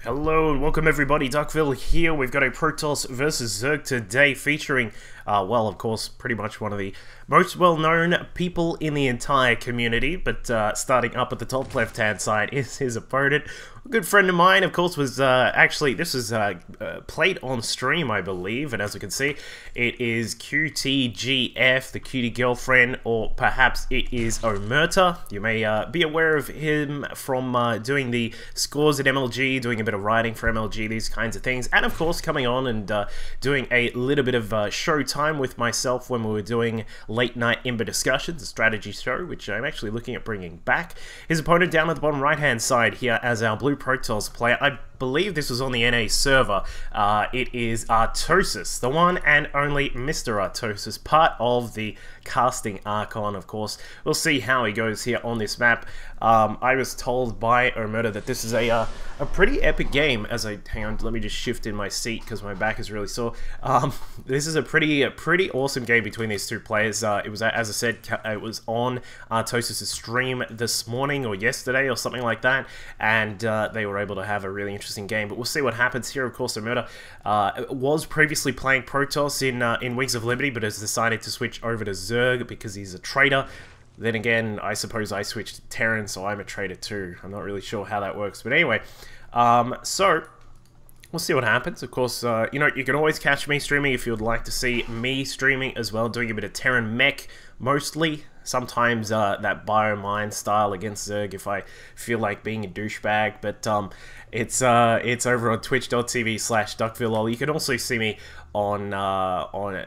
Hello and welcome everybody, Duckville here. We've got a Protoss versus Zerg today featuring, well, of course, pretty much one of the most well-known people in the entire community, but starting up at the top left-hand side is his opponent. A good friend of mine, of course, was actually, this was played on stream, I believe, and as we can see, it is QTGF, the cutie girlfriend, or perhaps it is Omerta. You may be aware of him from doing the scores at MLG, doing a bit of writing for MLG, these kinds of things, and of course coming on and doing a little bit of show time with myself when we were doing Late Night Imber Discussions, a strategy show, which I'm actually looking at bringing back. His opponent down at the bottom right-hand side here as our blue Protoss player. I believe this was on the NA server. It is Artosis, the one and only Mr. Artosis, part of the casting Archon, of course. We'll see how he goes here on this map. I was told by Omerta that this is a pretty epic game. As I hang on, let me just shift in my seat because my back is really sore. This is a pretty awesome game between these two players. It was, as I said, it was on Artosis' stream this morning or yesterday or something like that, and they were able to have a really interesting game. But we'll see what happens here. Of course, Omerta was previously playing Protoss in Wings of Liberty, but has decided to switch over to Zerg because he's a traitor. Then again, I suppose I switched to Terran, so I'm a traitor too. I'm not really sure how that works, but anyway, so we'll see what happens. Of course, you know, you can always catch me streaming if you would like to see me streaming as well, doing a bit of Terran mech, mostly. Sometimes that Biomine style against Zerg if I feel like being a douchebag, but it's over on twitch.tv/DuckvilleLol. You can also see me on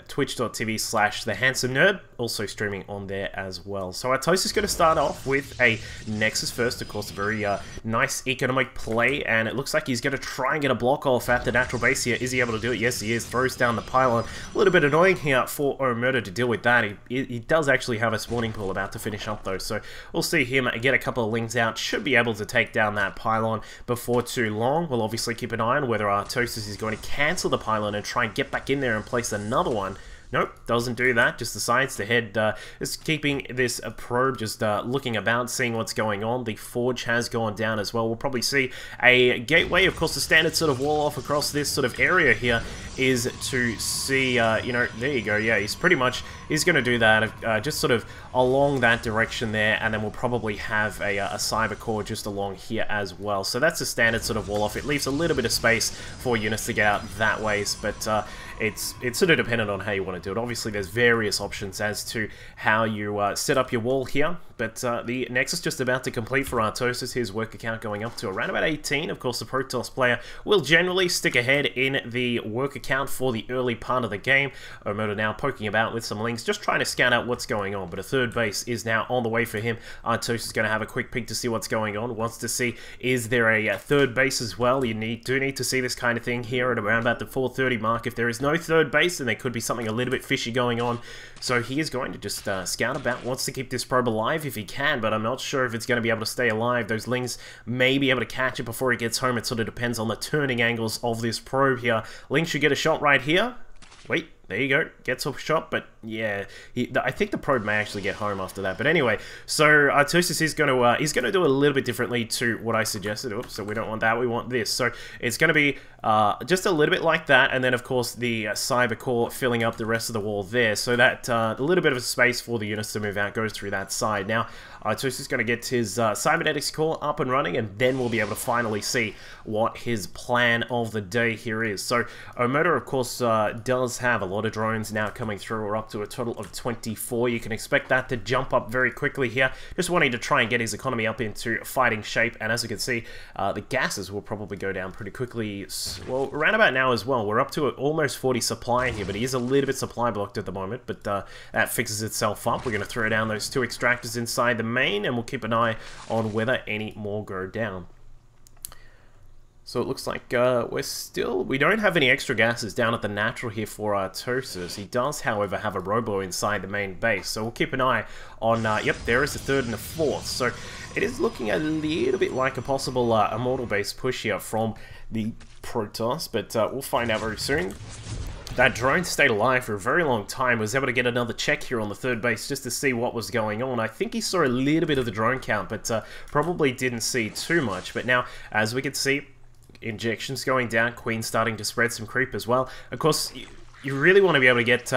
twitch.tv/TheHandsomeNerd, also streaming on there as well. So Artosis is going to start off with a Nexus first, of course, a very nice economic play, and it looks like he's going to try and get a block off at the natural base here. Is he able to do it? Yes, he is. Throws down the pylon. A little bit annoying here for Omerta to deal with that. He does actually have a spawning pool about to finish up though, so we'll see him get a couple of lings out. Should be able to take down that pylon before too long. We'll obviously keep an eye on whether Artosis is going to cancel the pylon and try and get back in there and place another one. Nope, doesn't do that, just decides to head, just keeping this probe, just looking about, seeing what's going on. The forge has gone down as well. We'll probably see a gateway. Of course, the standard sort of wall off across this sort of area here is to see, you know, there you go, yeah, he's going to do that, just sort of along that direction there, and then we'll probably have a cyber core just along here as well. So that's a standard sort of wall off. It leaves a little bit of space for units to get out that ways, but it's sort of dependent on how you want to do it. Obviously, there's various options as to how you set up your wall here, but the Nexus just about to complete for Artosis. His work account going up to around about 18. Of course, the Protoss player will generally stick ahead in the work account for the early part of the game. Omerta now poking about with some links, just trying to scout out what's going on, but a third base is now on the way for him. Artosis is going to have a quick peek to see what's going on, wants to see is there a third base as well. You do need to see this kind of thing here at around about the 4:30 mark. If there is no third base, then there could be something a little bit fishy going on. So he is going to just scout about, wants to keep this probe alive if he can, but I'm not sure if it's going to be able to stay alive. Those lings may be able to catch it before he gets home. It sort of depends on the turning angles of this probe here. Ling should get a shot right here. Wait, there you go. Gets a shot, but yeah, I think the probe may actually get home after that. But anyway, so Artosis is going to he's going to do a little bit differently to what I suggested. Oops, so we don't want that. We want this. So it's going to be just a little bit like that, and then of course the cyber core filling up the rest of the wall there, so that a little bit of a space for the units to move out goes through that side. Now Artosis is going to get his cybernetics core up and running, and then we'll be able to finally see what his plan of the day here is. So Omerta, of course, does have a lot of drones now coming through. We're up to a total of 24. You can expect that to jump up very quickly here. Just wanting to try and get his economy up into fighting shape, and as you can see, the gases will probably go down pretty quickly. Well, around about now as well. We're up to almost 40 supply here, but he is a little bit supply blocked at the moment, but that fixes itself up. We're going to throw down those 2 extractors inside the main, and we'll keep an eye on whether any more go down. So it looks like we don't have any extra gases down at the natural here for Artosis. He does, however, have a robo inside the main base, so we'll keep an eye on, yep, there is the 3rd and the 4th. So it is looking a little bit like a possible Immortal base push here from the Protoss, but we'll find out very soon. That drone stayed alive for a very long time, was able to get another check here on the 3rd base just to see what was going on. I think he saw a little bit of the drone count, but probably didn't see too much. But now, as we can see, injections going down. Queen starting to spread some creep as well. Of course, you really want to be able to get,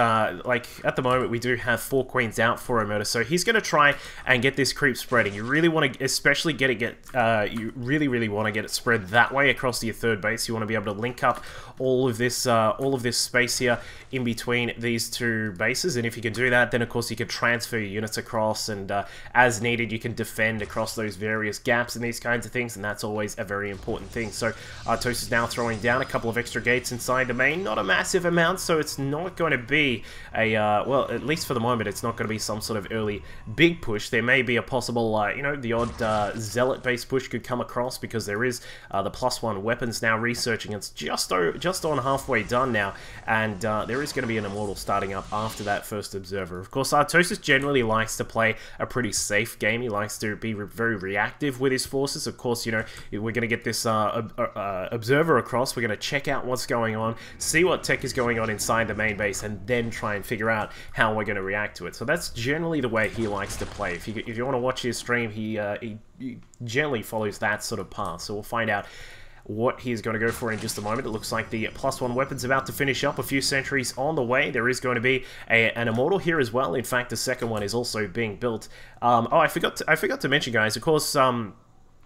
like, at the moment we do have 4 queens out for Omerta, so he's going to try and get this creep spreading. You really want to, especially you really want to get it spread that way across to your third base. You want to be able to link up all of this space here in between these 2 bases, and if you can do that, then of course you can transfer your units across, and as needed, you can defend across those various gaps and these kinds of things, and that's always a very important thing. So Artosis is now throwing down a couple of extra gates inside the main, not a massive amount, so it's not going to be a, well, at least for the moment, it's not going to be some sort of early big push. There may be a possible, you know, the odd zealot-based push could come across, because there is the +1 weapons now researching. It's just on halfway done now, and there is going to be an Immortal starting up after that first Observer. Of course, Artosis generally likes to play a pretty safe game. He likes to be very reactive with his forces. Of course, you know, we're going to get this Observer across. We're going to check out what's going on, see what tech is going on inside the main base, and then try and figure out how we're going to react to it. So that's generally the way he likes to play. If you want to watch his stream, he generally follows that sort of path. So we'll find out what he's going to go for in just a moment. It looks like the +1 weapon's about to finish up. A few sentries on the way. There is going to be an Immortal here as well. In fact, the second one is also being built. Oh, I forgot to mention, guys, of course,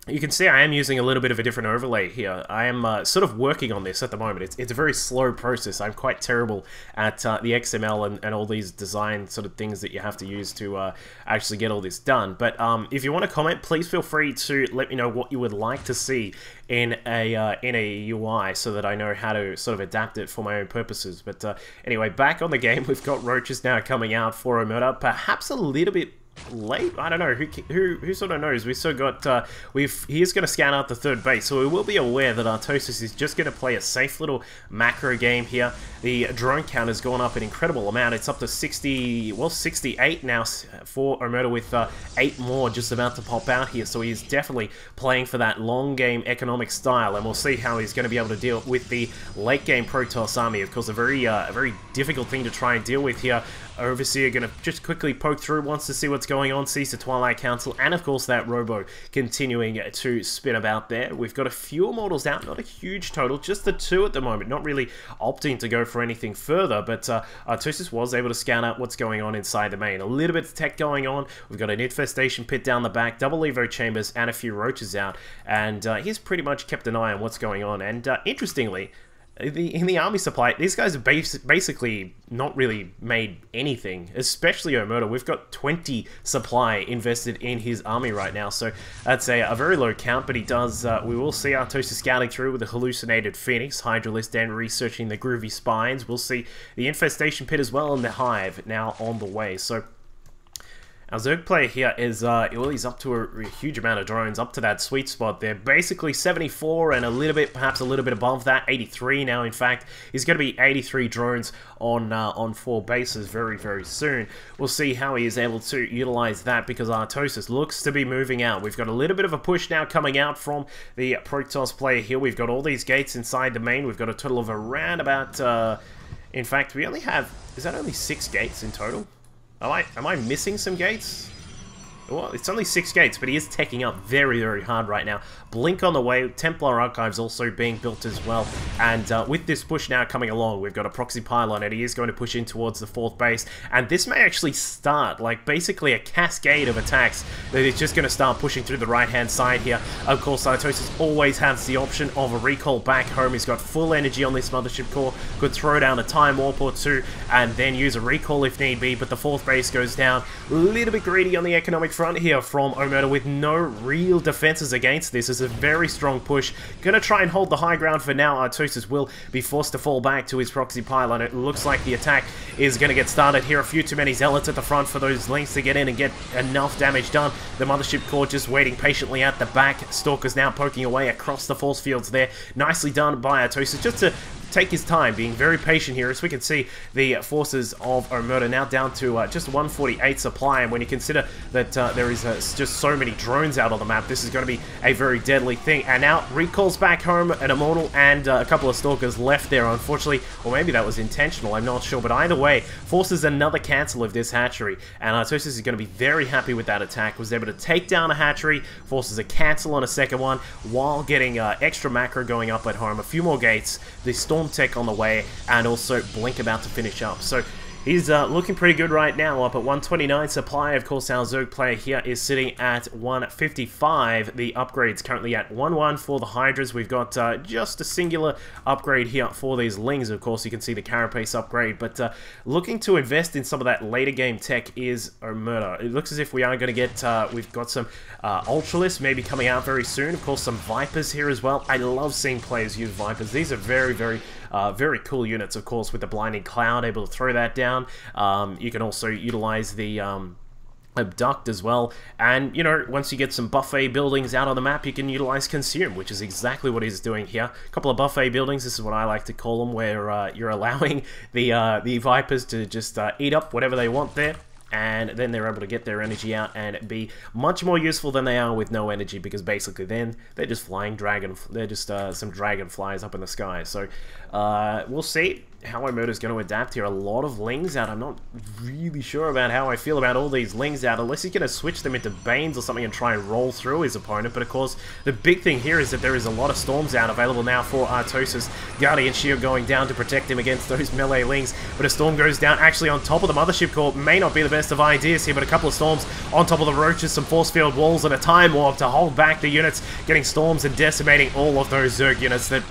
you can see I am using a little bit of a different overlay here. I am sort of working on this at the moment. It's a very slow process. I'm quite terrible at the XML and all these design sort of things that you have to use to actually get all this done. But if you want to comment, please feel free to let me know what you would like to see in a UI, so that I know how to sort of adapt it for my own purposes. But anyway, back on the game, we've got roaches now coming out for Omerta, perhaps a little bit late. I don't know, who sort of knows. We still got he is going to scan out the third base, so we will be aware that Artosis is just going to play a safe little macro game here. The drone count has gone up an incredible amount. It's up to 68 now for Omerta, with 8 more just about to pop out here. So he's definitely playing for that long game economic style, and we'll see how he's going to be able to deal with the late game Protoss army. Of course, a very difficult thing to try and deal with here. Overseer going to just quickly poke through, wants to see what's going on, sees the Twilight Council, and of course that Robo continuing to spin about there. We've got a few Immortals out, not a huge total, just the 2 at the moment, not really opting to go for anything further, but Artosis was able to scout out what's going on inside the main. A little bit of tech going on. We've got an infestation pit down the back, double Evo chambers, and a few roaches out, and he's pretty much kept an eye on what's going on. And interestingly, in the army supply, these guys have basically not really made anything, especially Omerta. We've got 20 supply invested in his army right now, so that's a very low count, but he does, we will see Artosis scouting through with the hallucinated Phoenix, Hydralist, and researching the groovy spines. We'll see the infestation pit as well, and the hive now on the way. So our Zerg player here is, well, he's up to a huge amount of drones, up to that sweet spot there. Basically 74 and a little bit, perhaps a little bit above that, 83 now. In fact, he's going to be 83 drones on 4 bases very soon. We'll see how he is able to utilize that, because Artosis looks to be moving out. We've got a little bit of a push now coming out from the Protoss player here. We've got all these gates inside the main. We've got a total of around about, in fact, we only have, is that only 6 gates in total? Am I missing some gates? Well, it's only 6 gates, but he is teching up very hard right now. Blink on the way, Templar Archives also being built as well. And with this push now coming along, we've got a proxy pylon, and he is going to push in towards the 4th base. And this may actually start, like, basically a cascade of attacks that is just going to start pushing through the right-hand side here. Of course, Artosis always has the option of a recall back home. He's got full energy on this mothership core, could throw down a time warp or 2, and then use a recall if need be, but the 4th base goes down. A little bit greedy on the economic front here from Omerta, with no real defenses against this. It's a very strong push. Gonna try and hold the high ground for now. Artosis will be forced to fall back to his proxy pylon. It looks like the attack is gonna get started here. A few too many zealots at the front for those links to get in and get enough damage done. The mothership core just waiting patiently at the back. Stalkers now poking away across the force fields there. Nicely done by Artosis, just to take his time, being very patient here. As we can see, the forces of Omerta now down to just 148 supply, and when you consider that there is just so many drones out on the map, this is going to be a very deadly thing. And now recalls back home an Immortal and a couple of Stalkers left there, unfortunately, or maybe that was intentional, I'm not sure, but either way, forces another cancel of this hatchery, and Artosis is going to be very happy with that attack. Was able to take down a hatchery, forces a cancel on a second one, while getting extra macro going up at home, a few more gates, the Storm Tech on the way, and also Blink about to finish up. So he's looking pretty good right now, up at 129 supply. Of course, our Zerg player here is sitting at 155. The upgrade's currently at 1-1 for the Hydras. We've got just a singular upgrade here for these Lings. Of course, you can see the Carapace upgrade, but looking to invest in some of that later game tech is Omerta. It looks as if we are going to get, we've got some Ultralisk maybe coming out very soon. Of course, some Vipers here as well. I love seeing players use Vipers. These are very cool units, of course, with the Blinding Cloud, able to throw that down. You can also utilize the Abduct as well, and, you know, once you get some buffet buildings out on the map, you can utilize Consume, which is exactly what he's doing here. A couple of buffet buildings, this is what I like to call them, where you're allowing the Vipers to just eat up whatever they want there, and then they're able to get their energy out and be much more useful than they are with no energy, because basically then they're just flying they're just some dragonflies up in the sky. So we'll see how Omerta is going to adapt here. A lot of Lings out. I'm not really sure about how I feel about all these Lings out, unless he's going to switch them into Banes or something and try and roll through his opponent. But of course, the big thing here is that there is a lot of Storms out available now for Artosis. Guardian Shield going down to protect him against those melee Lings, but a Storm goes down actually on top of the Mothership Core. May not be the best of ideas here, but a couple of Storms on top of the Roaches, some Force Field Walls, and a Time Warp to hold back the units, getting Storms and decimating all of those Zerg units that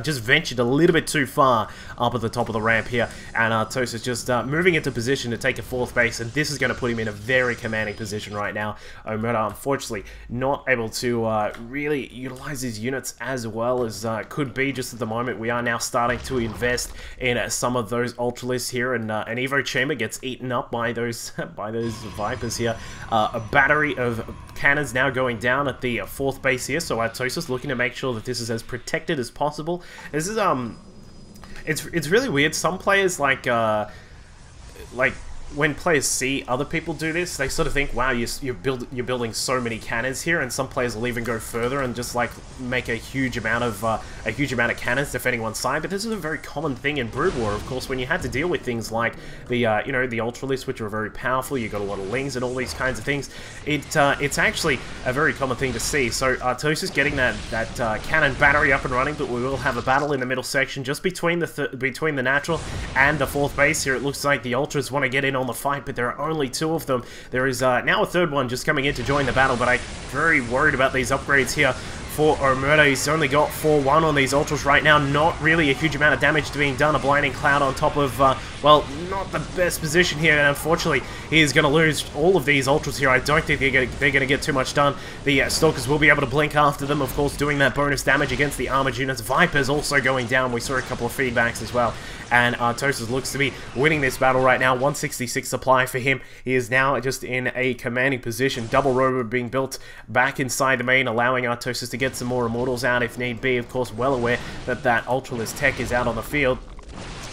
just ventured a little bit too far up at the top of the ramp here, and Artosis just moving into position to take a 4th base, and this is going to put him in a very commanding position right now. Omerta, unfortunately, not able to really utilize his units as well as could be just at the moment. We are now starting to invest in some of those Ultralisks here, and an Evo Chamber gets eaten up by those Vipers here. A battery of cannons now going down at the 4th base here, so Artosis looking to make sure that this is as protected as possible. This is it's really weird. Some players like when players see other people do this, they sort of think, wow, you're building so many cannons here, and some players will even go further and just like make a huge amount of cannons defending one side. But this is a very common thing in Brood War, of course, when you had to deal with things like the you know, the Ultralisks, which are very powerful. You got a lot of Lings and all these kinds of things. It's actually a very common thing to see. So Artosis getting that cannon battery up and running, but we will have a battle in the middle section just between the natural and the 4th base here. It looks like the Ultras want to get in on the fight, but there are only 2 of them. There is now a 3rd one just coming in to join the battle, but I'm very worried about these upgrades here for Omerta. He's only got 4-1 on these Ultras right now. Not really a huge amount of damage being done. A Blinding Cloud on top of, well, not the best position here, and unfortunately, he is going to lose all of these Ultras here. I don't think they're going to get too much done. The Stalkers will be able to blink after them, of course, doing that bonus damage against the armored units. Vipers also going down. We saw a couple of feedbacks as well, and Artosis looks to be winning this battle right now. 166 supply for him. He is now just in a commanding position. Double rover being built back inside the main, allowing Artosis to get some more Immortals out if need be. Of course, well aware that Ultralisk tech is out on the field,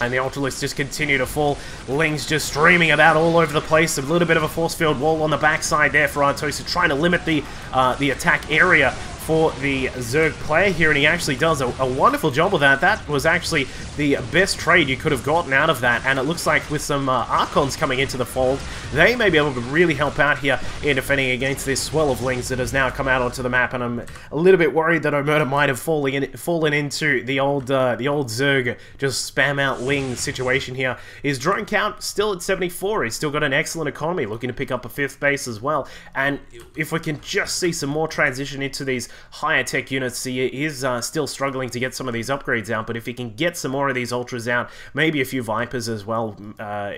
and the Ultralisks just continue to fall. Lings just streaming about all over the place. A little bit of a force field wall on the backside there for Artosis, trying to limit the attack area for the Zerg player here, and he actually does a wonderful job of that. That was actually the best trade you could have gotten out of that, and it looks like with some Archons coming into the fold, they may be able to really help out here in defending against this swell of Lings that has now come out onto the map, and I'm a little bit worried that Omerta might have fallen into the old Zerg just spam out Ling situation here. His drone count still at 74. He's still got an excellent economy, looking to pick up a 5th base as well, and if we can just see some more transition into these higher tech units, he is still struggling to get some of these upgrades out, but if he can get some more of these Ultras out, maybe a few Vipers as well,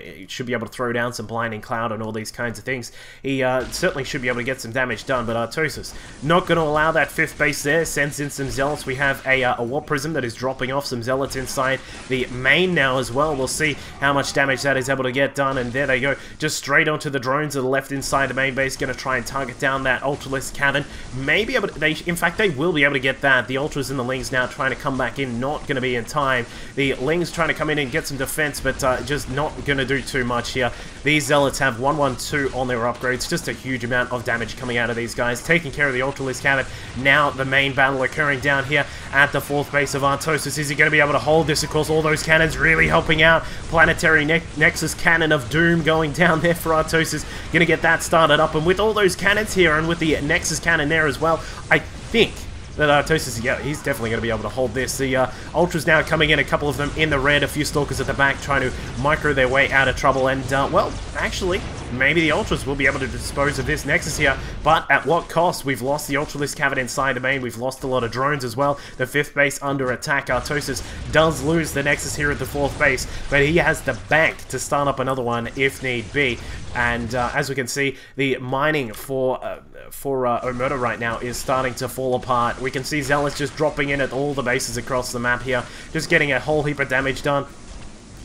he should be able to throw down some Blinding Cloud and all these kinds of things. He certainly should be able to get some damage done, but Artosis not going to allow that 5th base there, sends in some Zealots. We have a Warp Prism that is dropping off some Zealots inside the main now as well. We'll see how much damage that is able to get done, and there they go, just straight onto the drones that are left inside the main base, going to try and target down that Ultralisk cannon. Maybe able to, think, in fact, they will be able to get that. The Ultras and the Lings now trying to come back in, not going to be in time. The Lings trying to come in and get some defense, but just not going to do too much here. These Zealots have 112 on their upgrades, just a huge amount of damage coming out of these guys, taking care of the Ultralisk Cabin. Now the main battle occurring down here at the 4th base of Artosis. Is he going to be able to hold this? Of course, all those cannons really helping out. Planetary Nexus Cannon of Doom going down there for Artosis. Going to get that started up, and with all those cannons here, and with the Nexus Cannon there as well, I think that Artosis, yeah, he's definitely going to be able to hold this. The Ultras now coming in, a couple of them in the red, a few Stalkers at the back trying to micro their way out of trouble, and, well, actually, maybe the Ultras will be able to dispose of this Nexus here, but at what cost? We've lost the Ultralisk Cabin inside the main, we've lost a lot of drones as well. The 5th base under attack. Artosis does lose the Nexus here at the 4th base, but he has the bank to start up another one if need be. And as we can see, the mining for Omerta right now is starting to fall apart. We can see Zealots just dropping in at all the bases across the map here, just getting a whole heap of damage done.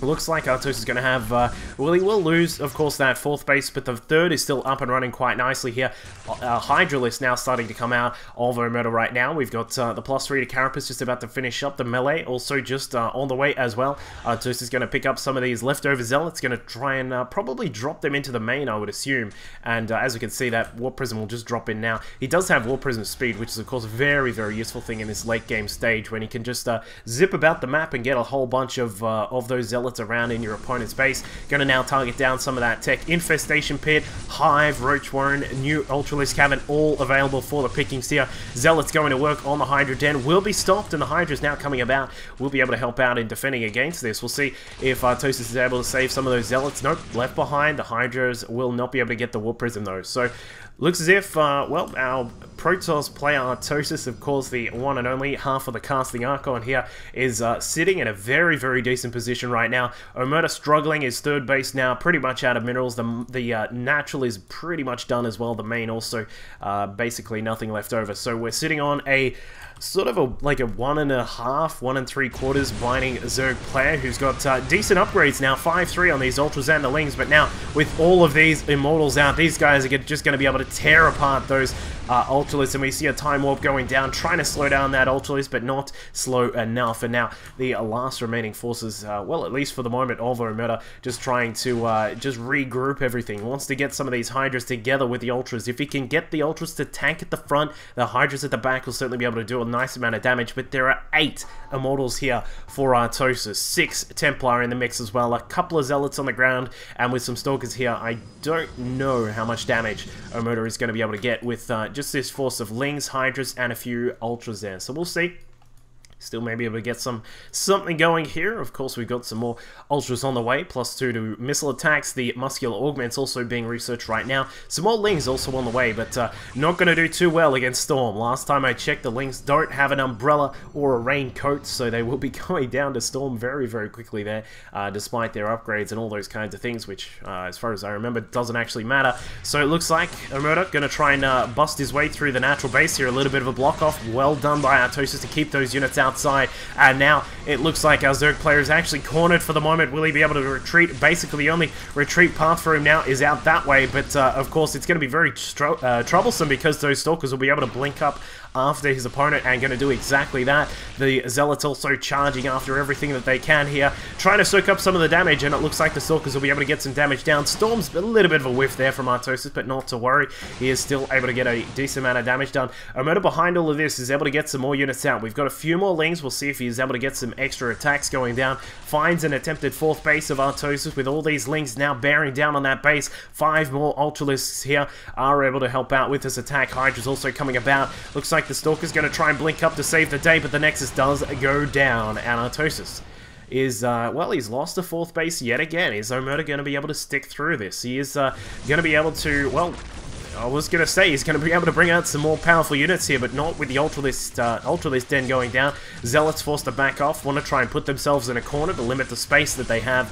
Looks like Artosis is going to have, well, he will lose, of course, that 4th base, but the 3rd is still up and running quite nicely here. Hydralisk now starting to come out of Omerta right now. We've got the +3 to Carapace just about to finish up. The melee also just on the way as well. Artosis is going to pick up some of these leftover Zealots, going to try and probably drop them into the main, I would assume. And as we can see, that Warp Prism will just drop in now. He does have Warp Prism speed, which is, of course, a very, very useful thing in this late game stage, when he can just zip about the map and get a whole bunch of those Zealots around in your opponent's base. Gonna now target down some of that tech. Infestation Pit, Hive, Roach Warren, new Ultralisk Cabin, all available for the pickings here. Zealots going to work on the Hydra Den, will be stopped, and the Hydra's now coming about. We'll be able to help out in defending against this. We'll see if Artosis is able to save some of those Zealots. Nope, left behind. The Hydras will not be able to get the Warp Prism though. So, looks as if, well, our Protoss player Artosis, of course, the one and only half of the casting Archon here, is sitting in a very, very decent position right now. Omerta struggling, his 3rd base now pretty much out of minerals. The natural is pretty much done as well. The main also basically nothing left over. So we're sitting on a sort of like a 1.5, 1 3/4 mining Zerg player who's got decent upgrades now, 5-3 on these Ultras and the Lings, but now with all of these Immortals out, these guys are just going to be able to tear apart those Ultralists, and we see a Time Warp going down, trying to slow down that Ultralist, but not slow enough. And now the last remaining forces, well, at least for the moment, of Omerta, just trying to just regroup everything. Wants to get some of these Hydras together with the Ultras. If he can get the Ultras to tank at the front, the Hydras at the back will certainly be able to do a nice amount of damage, but there are 8 Immortals here for Artosis, 6 Templar in the mix as well, a couple of Zealots on the ground, and with some Stalkers here, I don't know how much damage Omerta is going to be able to get with just this force of Lings, Hydras, and a few Ultras there. So we'll see. Still maybe able to get something going here. Of course, we've got some more Ultras on the way, +2 to missile attacks. The Muscular Augment's also being researched right now. Some more Lings also on the way, but not going to do too well against Storm. Last time I checked, the Lings don't have an umbrella or a raincoat, so they will be going down to Storm very, very quickly there, despite their upgrades and all those kinds of things, which, as far as I remember, doesn't actually matter. So it looks like Omerta going to try and bust his way through the natural base here. A little bit of a block off. Well done by Artosis to keep those units outside, and now it looks like our Zerg player is actually cornered for the moment. Will he be able to retreat? Basically, the only retreat path for him now is out that way, but of course it's going to be very troublesome, because those Stalkers will be able to blink up after his opponent and going to do exactly that. The Zealots also charging after everything that they can here, trying to soak up some of the damage, and it looks like the Stalkers will be able to get some damage down. Storm's a little bit of a whiff there from Artosis, but not to worry. He is still able to get a decent amount of damage done. Omerta behind all of this is able to get some more units out. We've got a few more Lings. We'll see if he's able to get some extra attacks going down. Finds an attempted 4th base of Artosis with all these Lings now bearing down on that base. 5 more Ultralisks here are able to help out with this attack. Hydra's also coming about. Looks like the Stalker's going to try and blink up to save the day, but the Nexus does go down, and Artosis is, well, he's lost a 4th base yet again. Is Omerta going to be able to stick through this? He is going to be able to, well, I was going to say he's going to be able to bring out some more powerful units here, but not with the Ultralist Den going down. Zealots forced to back off, want to try and put themselves in a corner to limit the space that they have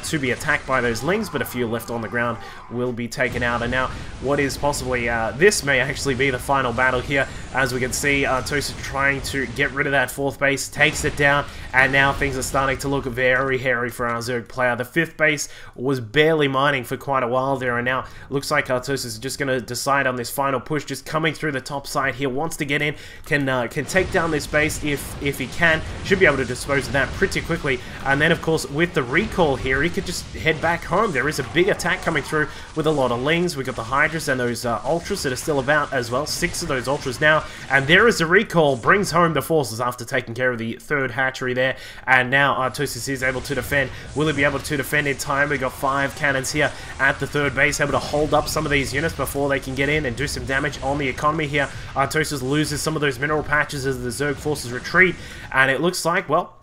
to be attacked by those Lings, but a few left on the ground will be taken out. And now, what is possibly, this may actually be the final battle here. As we can see, Artosis trying to get rid of that 4th base, takes it down, and now things are starting to look very hairy for our Zerg player. The 5th base was barely mining for quite a while there, and now looks like Artosis is just going to to decide on this final push, just coming through the top side here, wants to get in, can take down this base if he can, should be able to dispose of that pretty quickly, and then of course with the recall here, he could just head back home. There is a big attack coming through with a lot of Lings. We've got the Hydras and those Ultras that are still about as well, 6 of those Ultras now, and there is a recall, brings home the forces after taking care of the third hatchery there, and now Artosis is able to defend. Will he be able to defend in time? We got 5 cannons here at the third base, able to hold up some of these units before they can get in and do some damage on the economy here. Artosis loses some of those mineral patches as the Zerg forces retreat, and it looks like, well,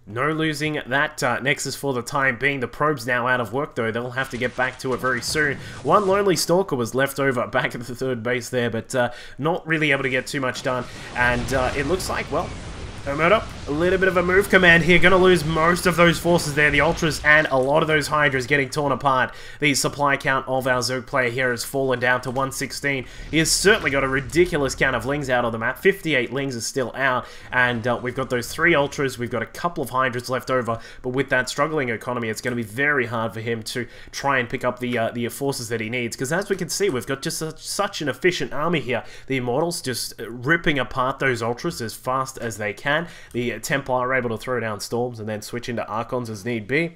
no losing that Nexus for the time being. The probe's now out of work, though. They'll have to get back to it very soon. One lonely Stalker was left over back at the third base there, but not really able to get too much done. And it looks like, well, Omerta, a little bit of a move command here. Going to lose most of those forces there. The Ultras and a lot of those Hydras getting torn apart. The supply count of our Zerg player here has fallen down to 116. He has certainly got a ridiculous count of Lings out on the map. 58 Lings is still out. And we've got those 3 Ultras. We've got a couple of Hydras left over. But with that struggling economy, it's going to be very hard for him to try and pick up the forces that he needs. Because as we can see, we've got just such an efficient army here. The Immortals just ripping apart those Ultras as fast as they can. The Templar are able to throw down Storms and then switch into Archons as need be.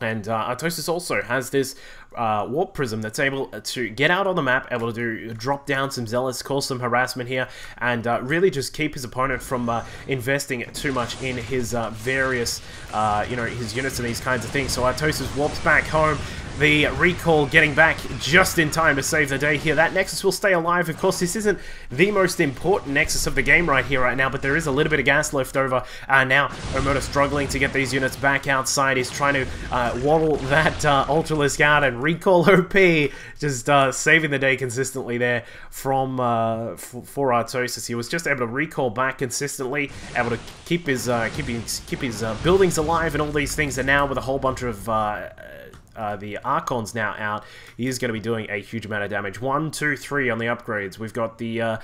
And Artosis also has this Warp Prism that's able to get out on the map, able to drop down some Zealots, cause some harassment here, and really just keep his opponent from investing too much in his various, you know, his units and these kinds of things. So Artosis warps back home. The recall getting back just in time to save the day here. That Nexus will stay alive. Of course, this isn't the most important Nexus of the game right here, right now, but there is a little bit of gas left over. Now, Omerta struggling to get these units back outside. He's trying to waddle that Ultralisk out, and recall OP, just saving the day consistently there from for Artosis. He was just able to recall back consistently, able to keep his buildings alive and all these things, and now with a whole bunch of the Archons now out, he is going to be doing a huge amount of damage. 1, 2, 3 on the upgrades. We've got the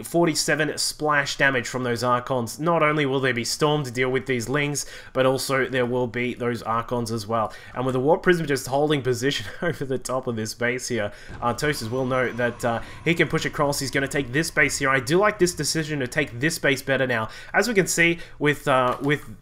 47 splash damage from those Archons. Not only will there be Storm to deal with these Lings, but also there will be those Archons as well. And with the Warp Prism just holding position over the top of this base here, Artosis will know that he can push across. He's going to take this base here. I do like this decision to take this base better now. As we can see, with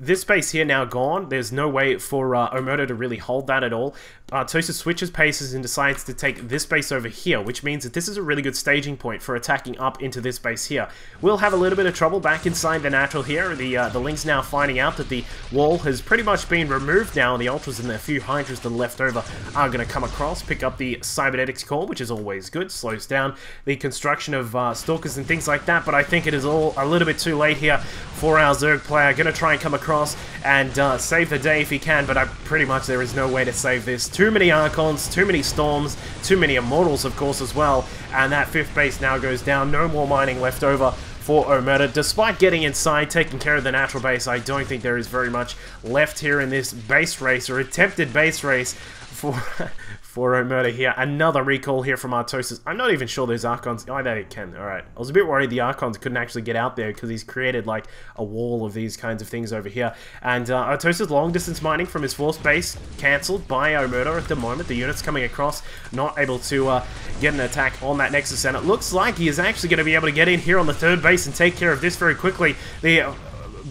this base here now gone, there's no way for Omerta to really hold that at all. Artosis switches paces and decides to take this base over here, which means that this is a really good staging point for attacking up into this base here. We'll have a little bit of trouble back inside the natural here. The Lings now finding out that the wall has pretty much been removed now, and the Ultras and the few Hydras that are left over are going to come across, pick up the Cybernetics core, which is always good, slows down the construction of Stalkers and things like that, but I think it is all a little bit too late here for our Zerg player. Going to try and come across and save the day if he can, but pretty much there is no way to save this. Too many Archons, too many Storms, too many Immortals, of course, as well. And that 5th base now goes down. No more mining left over for Omerta. Despite getting inside, taking care of the natural base, I don't think there is very much left here in this base race, or attempted base race, for Omerta here. Another recall here from Artosis. I'm not even sure those Archons... Oh, they can. Alright. I was a bit worried the Archons couldn't actually get out there because he's created, like, a wall of these kinds of things over here. And Artosis long-distance mining from his force base cancelled by Omerta at the moment. The unit's coming across, not able to get an attack on that Nexus. And it looks like he is actually going to be able to get in here on the 3rd base and take care of this very quickly.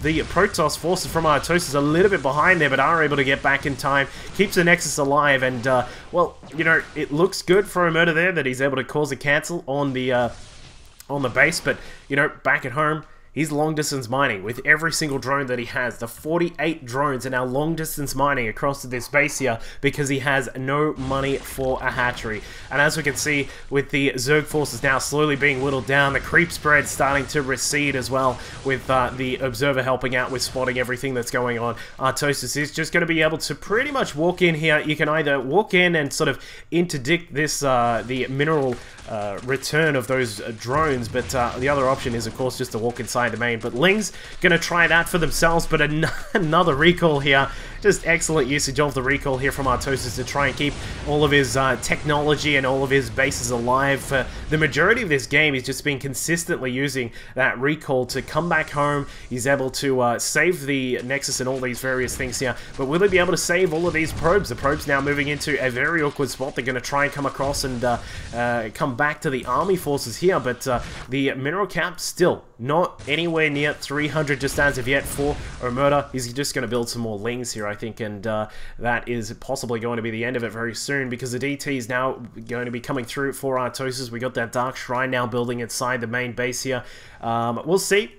The Protoss forces from Artosis a little bit behind there, but are able to get back in time, keeps the Nexus alive, and, well, you know, it looks good for Omerta there that he's able to cause a cancel on the base, but, you know, back at home, he's long-distance mining with every single drone that he has. The 48 drones are now long-distance mining across this base here because he has no money for a hatchery. And as we can see, with the Zerg forces now slowly being whittled down, the creep spread starting to recede as well, with the Observer helping out with spotting everything that's going on. Artosis is just going to be able to pretty much walk in here. You can either walk in and sort of interdict this, the mineral return of those drones, but the other option is, of course, just to walk inside the main. But Ling's gonna try that for themselves, but another recall here, just excellent usage of the recall here from Artosis to try and keep all of his technology and all of his bases alive. For the majority of this game, he's just been consistently using that recall to come back home. He's able to save the Nexus and all these various things here, but will he be able to save all of these probes? The probes now moving into a very awkward spot. They're going to try and come across and come back to the army forces here, but the mineral cap still not anywhere near 300 just as of yet for Omerta. He's just going to build some more lings here, I think, and that is possibly going to be the end of it very soon, because the DT is now going to be coming through for Artosis. We got that Dark Shrine now building inside the main base here. We'll see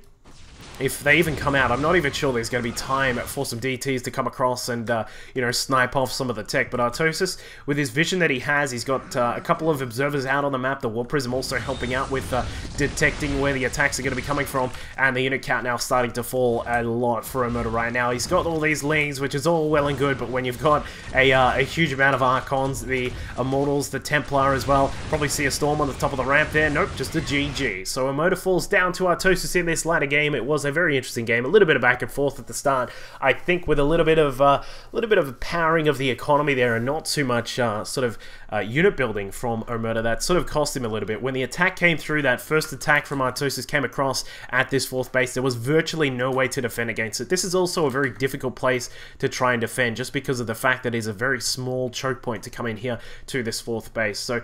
if they even come out. I'm not even sure there's going to be time for some DTs to come across and, you know, snipe off some of the tech. But Artosis, with his vision that he has, he's got a couple of observers out on the map. The War Prism also helping out with detecting where the attacks are going to be coming from. And the unit count now starting to fall a lot for Omerta right now. He's got all these lings, which is all well and good, but when you've got a huge amount of Archons, the Immortals, the Templar as well, probably see a Storm on the top of the ramp there. Nope, just a GG. So Omerta falls down to Artosis in this latter game. It was a very interesting game, a little bit of back and forth at the start. I think with a little bit of powering of the economy there, and not too much sort of unit building from Omerta, that sort of cost him a little bit. When the attack came through, that first attack from Artosis came across at this fourth base, there was virtually no way to defend against it. This is also a very difficult place to try and defend, just because of the fact that it's a very small choke point to come in here to this fourth base. So,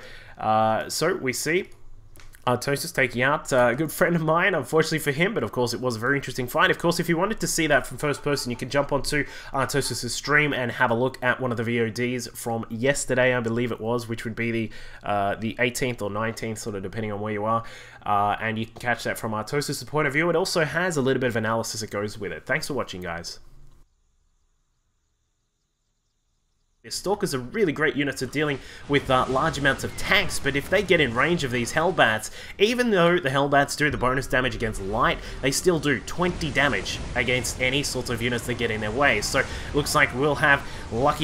we see Artosis taking out a good friend of mine, unfortunately for him, but of course it was a very interesting fight. Of course, if you wanted to see that from first person, you can jump onto Artosis' stream and have a look at one of the VODs from yesterday, I believe it was, which would be the 18th or 19th, sort of depending on where you are, and you can catch that from Artosis' point of view. It also has a little bit of analysis that goes with it. Thanks for watching, guys. Stalkers are really great units at dealing with large amounts of tanks, but if they get in range of these Hellbats, even though the Hellbats do the bonus damage against light, they still do 20 damage against any sorts of units that get in their way. So looks like we'll have lucky